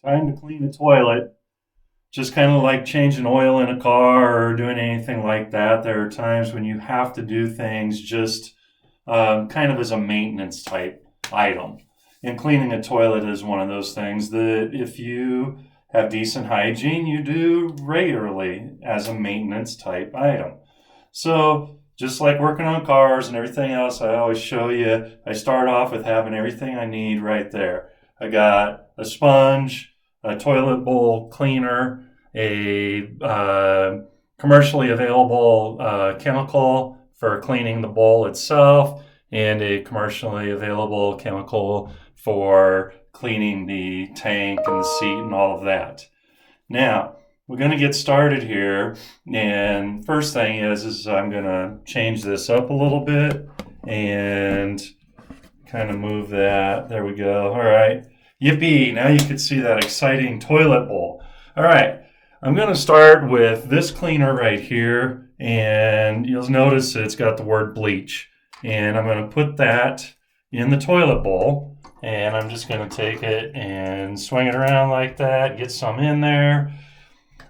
Time to clean the toilet. Just kind of like changing oil in a car or doing anything like that. There are times when you have to do things just kind of as a maintenance type item. And cleaning a toilet is one of those things that if you have decent hygiene, you do regularly as a maintenance type item. So, just like working on cars and everything else, I always show you, I start off with having everything I need right there. I got a sponge, a toilet bowl cleaner, a commercially available chemical for cleaning the bowl itself, and a commercially available chemical for cleaning the tank and the seat and all of that. Now, we're going to get started here, and first thing is I'm going to change this up a little bit and kind of move that. There we go. All right. Yippee. Now you can see that exciting toilet bowl. All right. I'm going to start with this cleaner right here, and you'll notice it's got the word bleach. And I'm going to put that in the toilet bowl, and I'm just going to take it and swing it around like that, get some in there.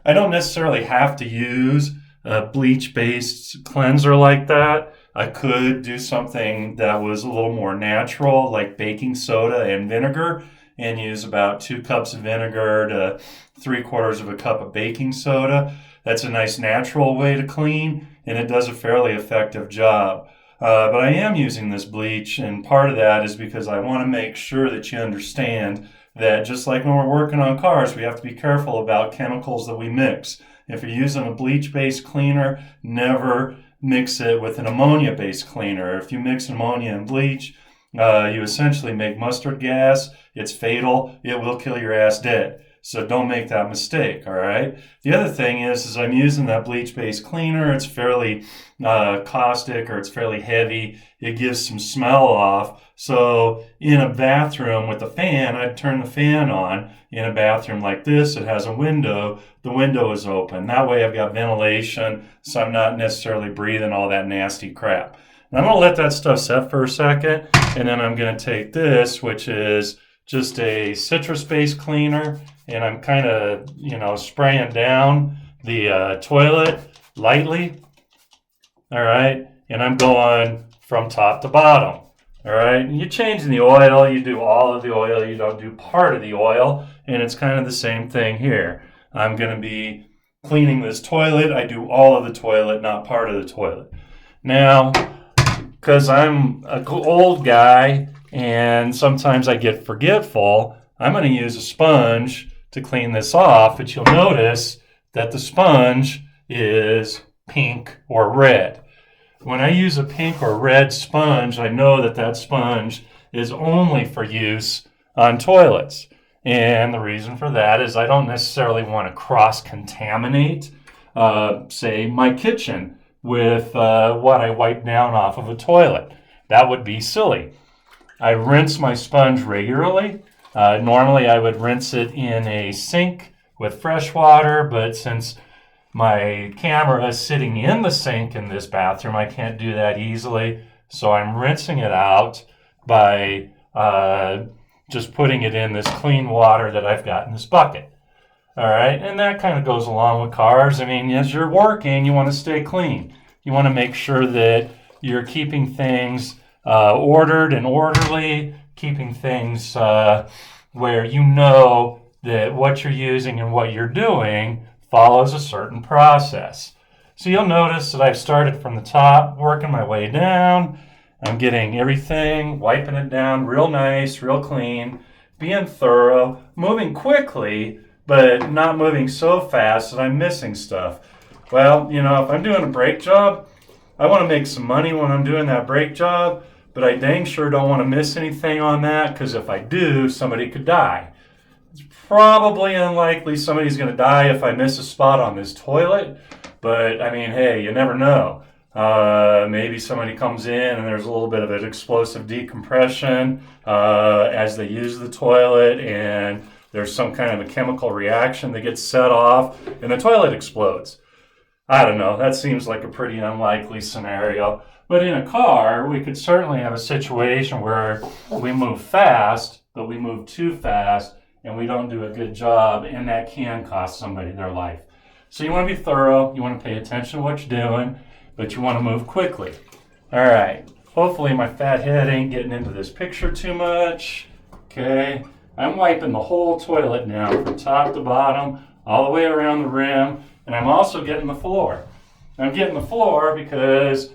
I don't necessarily have to use a bleach-based cleanser like that. I could do something that was a little more natural, like baking soda and vinegar, and use about 2 cups of vinegar to 3/4 of a cup of baking soda. That's a nice natural way to clean, and it does a fairly effective job. But I am using this bleach, and part of that is because I want to make sure that you understand that just like when we're working on cars, we have to be careful about chemicals that we mix. If you're using a bleach-based cleaner, never mix it with an ammonia-based cleaner. If you mix ammonia and bleach, you essentially make mustard gas. It's fatal. It will kill your ass dead. So don't make that mistake, all right? The other thing is I'm using that bleach-based cleaner. It's fairly caustic, or it's fairly heavy. It gives some smell off. So in a bathroom with a fan, I'd turn the fan on. In a bathroom like this, it has a window. The window is open. That way I've got ventilation, so I'm not necessarily breathing all that nasty crap. And I'm going to let that stuff set for a second, and then I'm going to take this, which is just a citrus-based cleaner, and I'm kind of, spraying down the toilet lightly. All right, and I'm going from top to bottom. All right, and you're changing the oil. You do all of the oil. You don't do part of the oil, and it's kind of the same thing here. I'm going to be cleaning this toilet. I do all of the toilet, not part of the toilet. Now, because I'm an old guy and sometimes I get forgetful, I'm going to use a sponge to clean this off, but you'll notice that the sponge is pink or red. When I use a pink or red sponge, I know that that sponge is only for use on toilets. And the reason for that is I don't necessarily want to cross-contaminate, say, my kitchen with what I wipe down off of a toilet. That would be silly. I rinse my sponge regularly. Normally I would rinse it in a sink with fresh water, but since my camera is sitting in the sink in this bathroom, I can't do that easily. So I'm rinsing it out by just putting it in this clean water that I've got in this bucket. All right, and that kind of goes along with cars. I mean, as you're working, you want to stay clean. You want to make sure that you're keeping things ordered and orderly, keeping things where you know that what you're using and what you're doing follows a certain process. So you'll notice that I've started from the top, working my way down. I'm getting everything, wiping it down real nice, real clean, being thorough, moving quickly, but not moving so fast that I'm missing stuff. Well, if I'm doing a brake job, I want to make some money when I'm doing that brake job, but I dang sure don't want to miss anything on that, because if I do, somebody could die. It's probably unlikely somebody's going to die if I miss a spot on this toilet, but I mean, hey, you never know. Maybe somebody comes in and there's a little bit of an explosive decompression as they use the toilet, and there's some kind of a chemical reaction that gets set off and the toilet explodes. I don't know. That seems like a pretty unlikely scenario. But in a car, we could certainly have a situation where we move fast, but we move too fast and we don't do a good job, and that can cost somebody their life. So you want to be thorough, you want to pay attention to what you're doing, but you want to move quickly. All right, hopefully my fat head ain't getting into this picture too much. Okay, I'm wiping the whole toilet now from top to bottom, all the way around the rim, and I'm also getting the floor. I'm getting the floor because,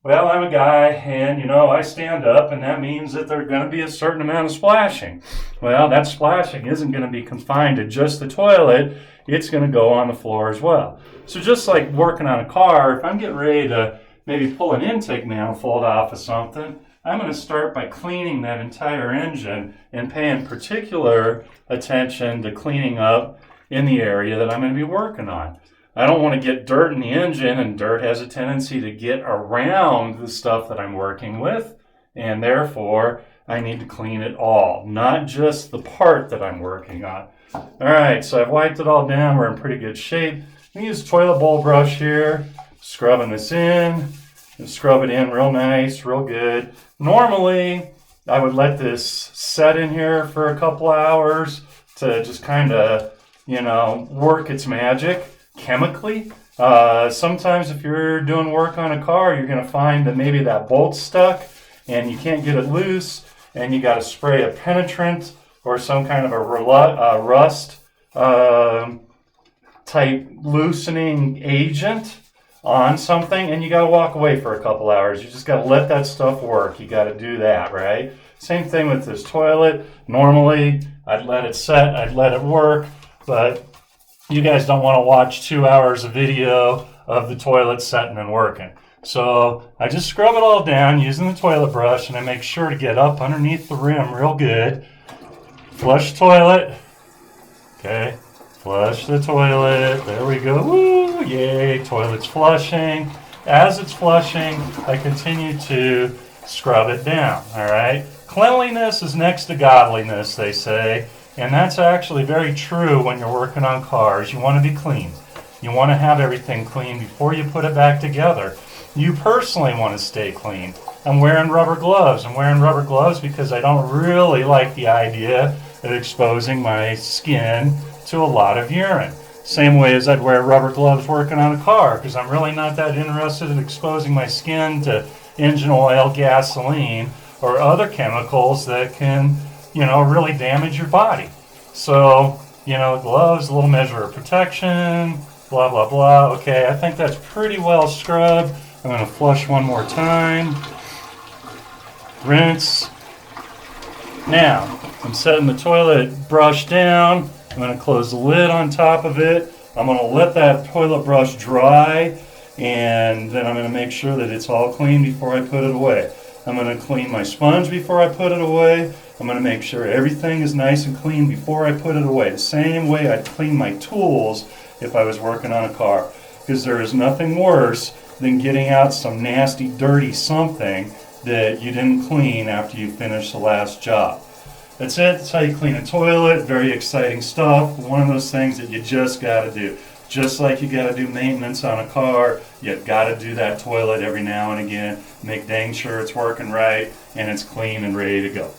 well, I'm a guy, and I stand up, and that means that there's going to be a certain amount of splashing. Well, that splashing isn't going to be confined to just the toilet. It's going to go on the floor as well. So just like working on a car, if I'm getting ready to maybe pull an intake manifold off of something, I'm going to start by cleaning that entire engine and paying particular attention to cleaning up in the area that I'm going to be working on. I don't want to get dirt in the engine, and dirt has a tendency to get around the stuff that I'm working with, and therefore I need to clean it all, not just the part that I'm working on. All right, so I've wiped it all down. We're in pretty good shape. I'm going to use a toilet bowl brush here, scrubbing this in, and scrub it in real nice, real good. Normally, I would let this set in here for a couple hours to just kind of, work its magic chemically. Sometimes if you're doing work on a car, you're going to find that maybe that bolt's stuck and you can't get it loose, and you got to spray a penetrant or some kind of a rust type loosening agent on something, and you got to walk away for a couple hours. You just got to let that stuff work. You got to do that, right? Same thing with this toilet. Normally, I'd let it set, I'd let it work, but you guys don't want to watch 2 hours of video of the toilet setting and working. So I just scrub it all down using the toilet brush, and I make sure to get up underneath the rim real good. Flush toilet. Okay. Flush the toilet. There we go. Woo! Yay. Toilet's flushing. As it's flushing, I continue to scrub it down. All right. Cleanliness is next to godliness, they say. And that's actually very true when you're working on cars. You want to be clean. You want to have everything clean before you put it back together. You personally want to stay clean. I'm wearing rubber gloves. I'm wearing rubber gloves because I don't really like the idea of exposing my skin to a lot of urine. Same way as I'd wear rubber gloves working on a car, because I'm really not that interested in exposing my skin to engine oil, gasoline, or other chemicals that can, really damage your body. So, gloves, a little measure of protection, blah, blah, blah. Okay, I think that's pretty well scrubbed. I'm going to flush one more time. Rinse. Now, I'm setting the toilet brush down. I'm going to close the lid on top of it. I'm going to let that toilet brush dry, and then I'm going to make sure that it's all clean before I put it away. I'm going to clean my sponge before I put it away. I'm going to make sure everything is nice and clean before I put it away. The same way I'd clean my tools if I was working on a car. Because there is nothing worse than getting out some nasty, dirty something that you didn't clean after you finish the last job. That's it. That's how you clean a toilet. Very exciting stuff. One of those things that you just got to do. Just like you got to do maintenance on a car, you got to do that toilet every now and again. Make dang sure it's working right and it's clean and ready to go.